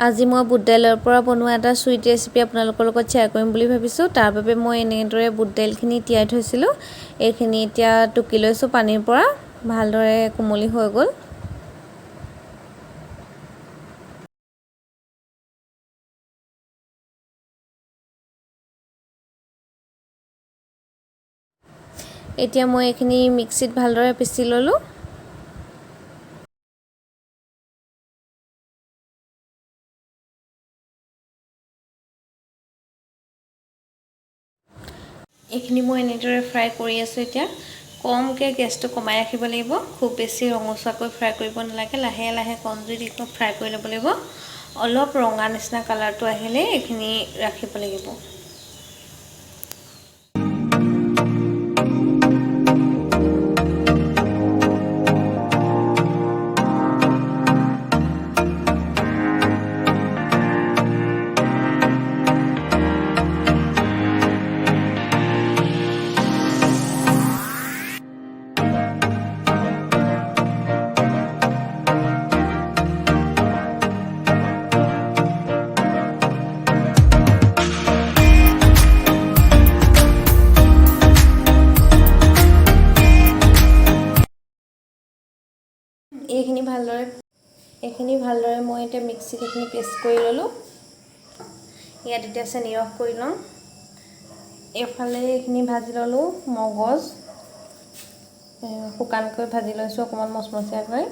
আজি মই বুটদাইলৰ পৰা বনোৱা এটা সুইট ৰেচিপি আপোনালোকৰ লগত শ্বেয়াৰ কৰিম বুলি ভাবিছোঁ। তাৰ বাবে মই এনেদৰে বুটদাইলখিনি তিয়াই থৈছিলোঁ। এইখিনি এতিয়া টুকি লৈছোঁ পানীৰ পৰা, ভালদৰে কোমলি হৈ গ'ল। এতিয়া মই এইখিনি মিক্সিত ভালদৰে পিচি ল'লোঁ। এইখিনি মই এনেদৰে ফ্ৰাই কৰি আছোঁ। এতিয়া কমকৈ গেছটো কমাই ৰাখিব লাগিব, খুব বেছি ৰঙচুৱাকৈ ফ্ৰাই কৰিব নালাগে, লাহে লাহে কম জুইত ফ্ৰাই কৰি ল'ব লাগিব। অলপ ৰঙা নিচিনা কালাৰটো আহিলে এইখিনি ৰাখিব লাগিব। এইখিনি ভালদৰে মই এতিয়া মিক্সিত এইখিনি পেষ্ট কৰি ল'লোঁ। ইয়াত এতিয়া চেনি ৰস কৰি লওঁ। এইফালে এইখিনি ভাজি ল'লোঁ মগজ, শুকানকৈ ভাজি লৈছোঁ অকণমান মচমচীয়াকৈ।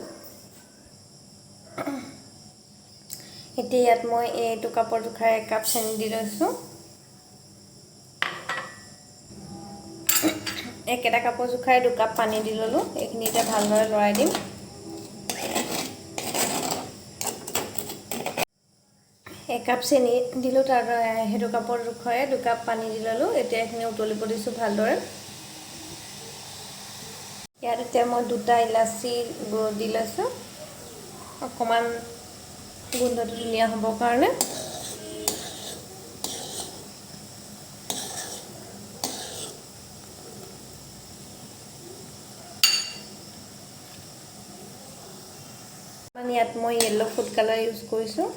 এতিয়া ইয়াত মই এইটো কাপৰ জোখাৰে 1 কাপ চেনি দি লৈছোঁ। একেটা কাপৰ জোখাৰে 2 কাপ পানী দি ল'লোঁ। এইখিনি এতিয়া ভালদৰে লৰাই দিম। এক কাপ চেনি দিলোঁ, তাৰ সেইটো কাপৰ জোখৰে 2 কাপ পানী দি ল'লোঁ। এতিয়া এইখিনি উতলিব দিছোঁ ভালদৰে। ইয়াত এতিয়া মই 2টা ইলাচি দি লৈছোঁ, অকণমান গোন্ধটো ধুনীয়া হ'বৰ কাৰণে। ইয়াত মই য়েল্লো ফুড কালাৰ ইউজ কৰিছোঁ।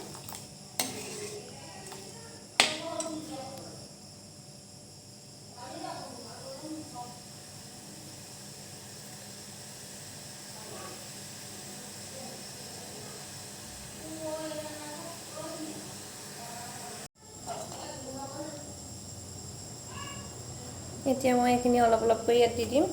এতিয়া মই এইখিনি অলপ অলপ কৰি ইয়াত দি দিম।